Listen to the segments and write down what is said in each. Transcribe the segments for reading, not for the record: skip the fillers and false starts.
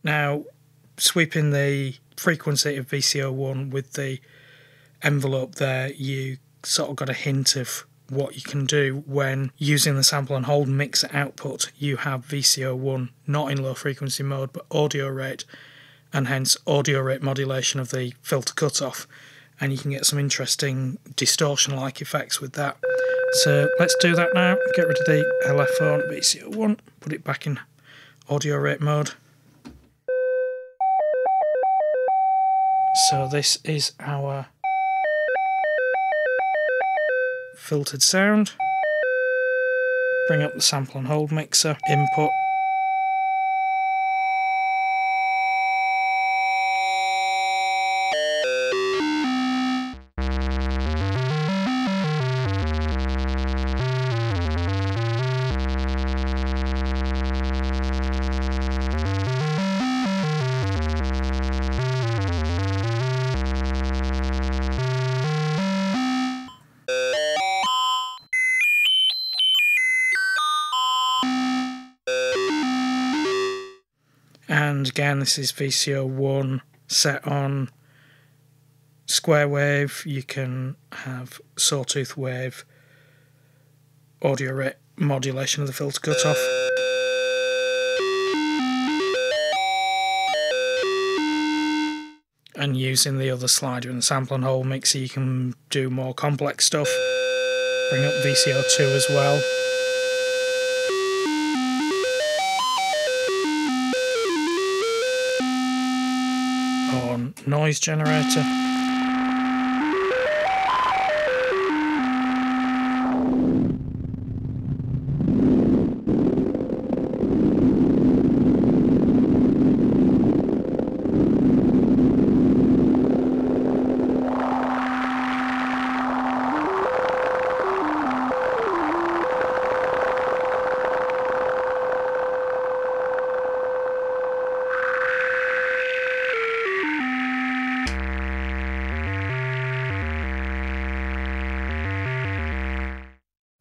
Now, sweeping the frequency of VCO1 with the envelope there, you sort of got a hint of what you can do when using the sample and hold mixer output. You have VCO1 not in low frequency mode but audio rate, and hence audio rate modulation of the filter cutoff, and you can get some interesting distortion-like effects with that. So let's do that now. Get rid of the LFO and VCO1, put it back in audio rate mode. So this is our filtered sound. Bring up the sample and hold mixer input. And again, this is VCO1 set on square wave. You can have sawtooth wave, audio rate modulation of the filter cutoff. And using the other slider and the sample and hold mixer, you can do more complex stuff. Bring up VCO2 as well. Or noise generator.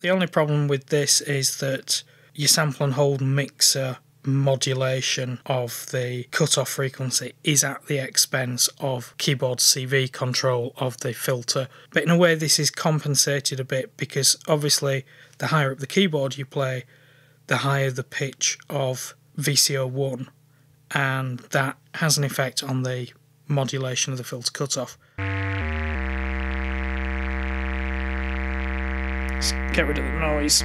The only problem with this is that your sample and hold mixer modulation of the cutoff frequency is at the expense of keyboard CV control of the filter. But in a way this is compensated a bit, because obviously the higher up the keyboard you play, the higher the pitch of VCO1, and that has an effect on the modulation of the filter cutoff. Let's get rid of the noise.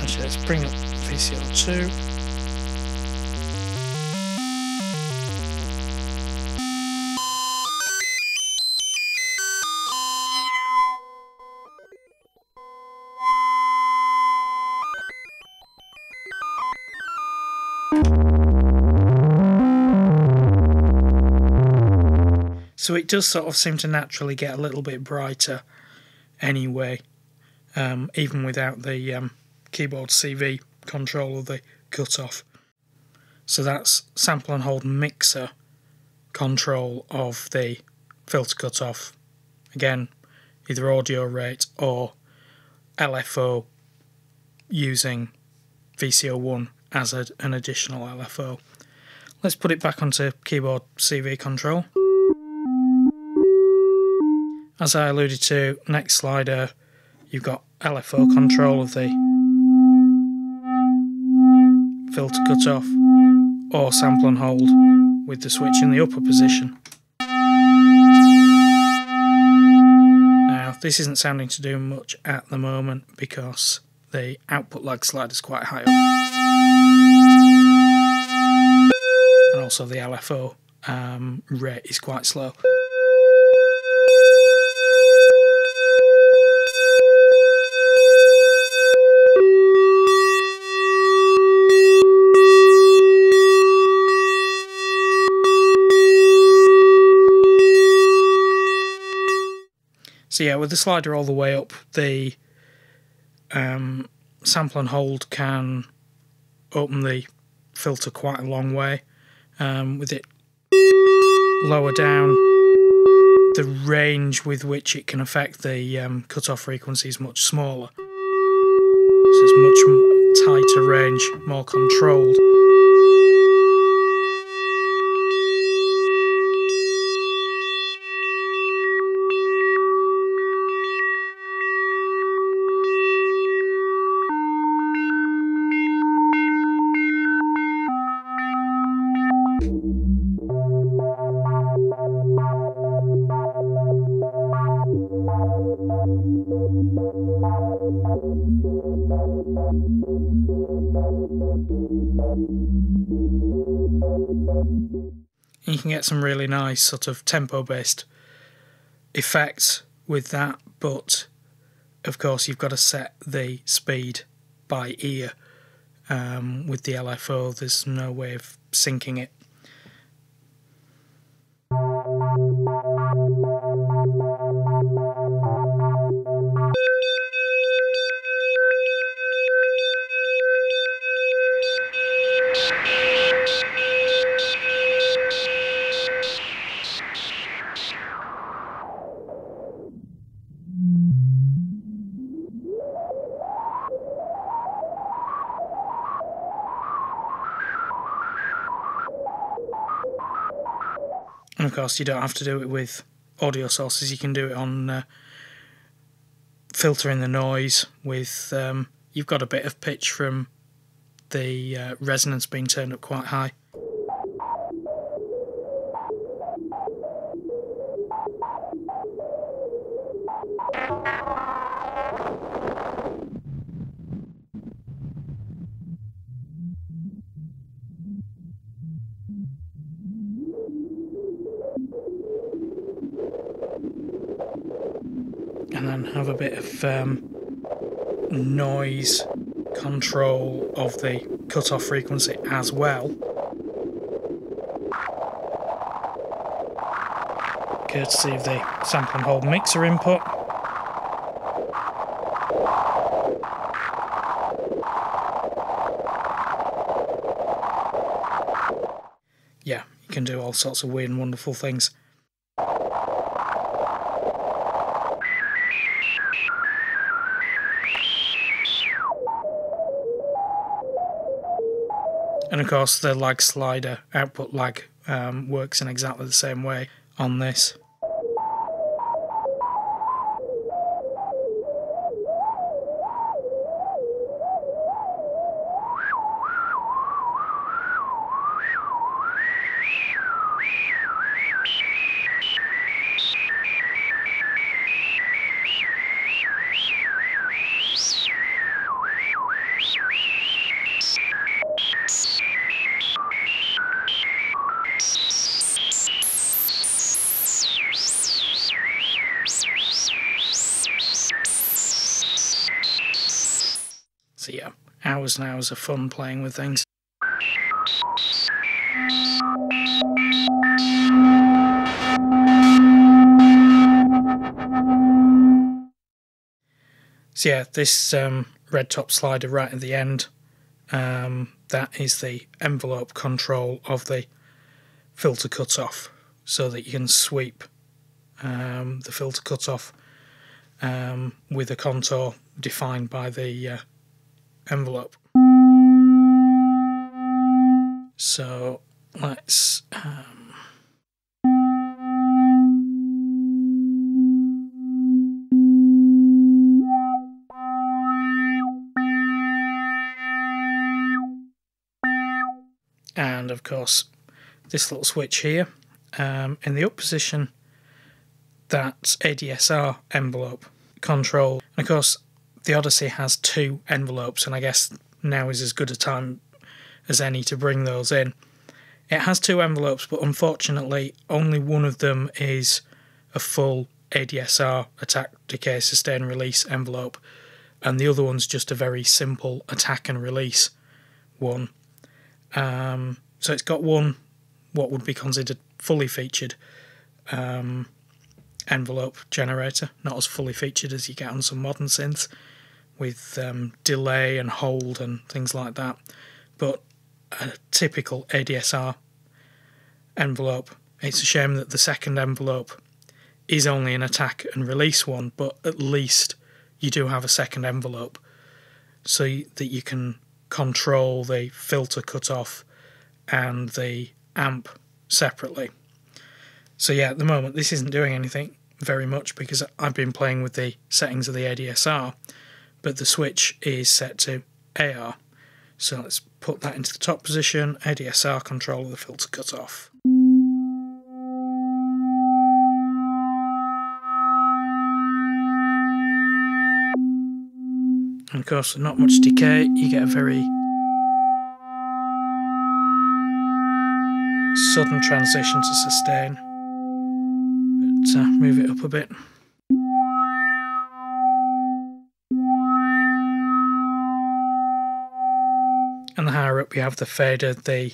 Actually, let's bring up VCO2. So it does sort of seem to naturally get a little bit brighter anyway, even without the keyboard CV control of the cutoff. So that's sample and hold mixer control of the filter cutoff. Again, either audio rate or LFO using VCO1 as an additional LFO. Let's put it back onto keyboard CV control. As I alluded to, next slider, you've got LFO control of the filter cutoff, or sample and hold with the switch in the upper position. Now, this isn't sounding to do much at the moment because the output lag slider is quite high up. And also the LFO rate is quite slow. So yeah, with the slider all the way up, the sample and hold can open the filter quite a long way. With it lower down, the range with which it can affect the cutoff frequency is much smaller. So it's tighter range, more controlled. You can get some really nice sort of tempo-based effects with that, but of course you've got to set the speed by ear. With the LFO, there's no way of syncing it. And of course you don't have to do it with audio sources, you can do it on filtering the noise with, you've got a bit of pitch from the resonance being turned up quite high. And then have a bit of noise control of the cutoff frequency as well. Courtesy of the sample and hold mixer input. Yeah, you can do all sorts of weird and wonderful things. And of course the lag slider, output lag, works in exactly the same way on this. So yeah, hours and hours of fun playing with things. So yeah, this red top slider right at the end, that is the envelope control of the filter cutoff, so that you can sweep the filter cutoff with a contour defined by the envelope. So let's and of course this little switch here, in the up position, that's ADSR envelope control. And of course the Odyssey has two envelopes, and I guess now is as good a time as any to bring those in. It has two envelopes, but unfortunately only one of them is a full ADSR attack, decay, sustain, release envelope, and the other one's just a very simple attack and release one. So it's got one what would be considered fully featured envelope generator, not as fully featured as you get on some modern synths with delay and hold and things like that, but a typical ADSR envelope. It's a shame that the second envelope is only an attack and release one, but at least you do have a second envelope so that you can control the filter cutoff and the amp separately. So yeah, at the moment this isn't doing anything very much because I've been playing with the settings of the ADSR, but the switch is set to AR. So let's put that into the top position, ADSR control of the filter cutoff. And of course, not much decay, you get a very sudden transition to sustain. But move it up a bit. And the higher up you have the fader, the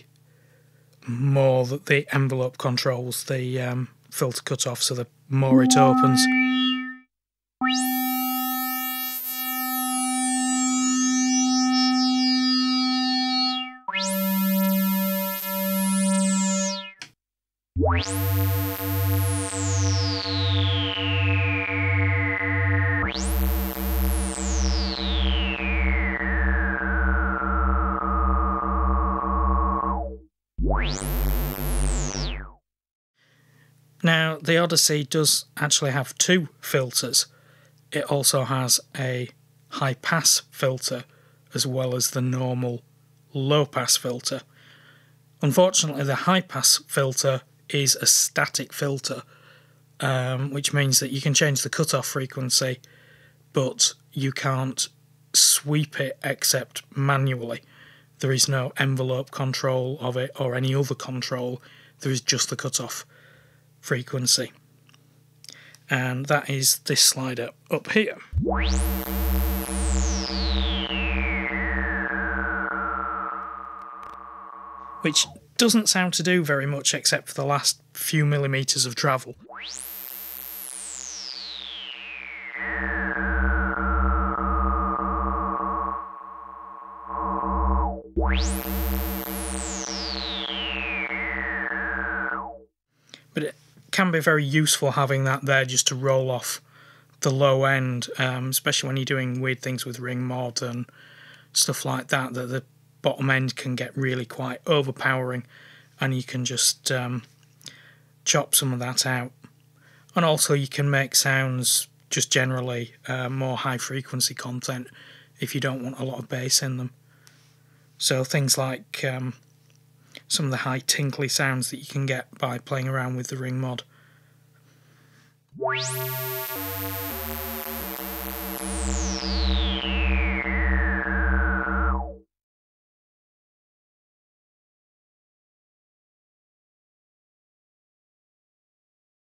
more that the envelope controls the filter cutoff, so the more it opens. Now, the Odyssey does actually have two filters. It also has a high-pass filter as well as the normal low-pass filter. Unfortunately, the high-pass filter is a static filter, which means that you can change the cutoff frequency, but you can't sweep it except manually. There is no envelope control of it or any other control. There is just the cutoff frequency. And that is this slider up here. Which doesn't sound to do very much except for the last few millimetres of travel. But it can be very useful having that there just to roll off the low end, especially when you're doing weird things with ring mod and stuff like that, that the bottom end can get really quite overpowering, and you can just chop some of that out. And also you can make sounds just generally more high frequency content if you don't want a lot of bass in them. So things like some of the high tinkly sounds that you can get by playing around with the ring mod.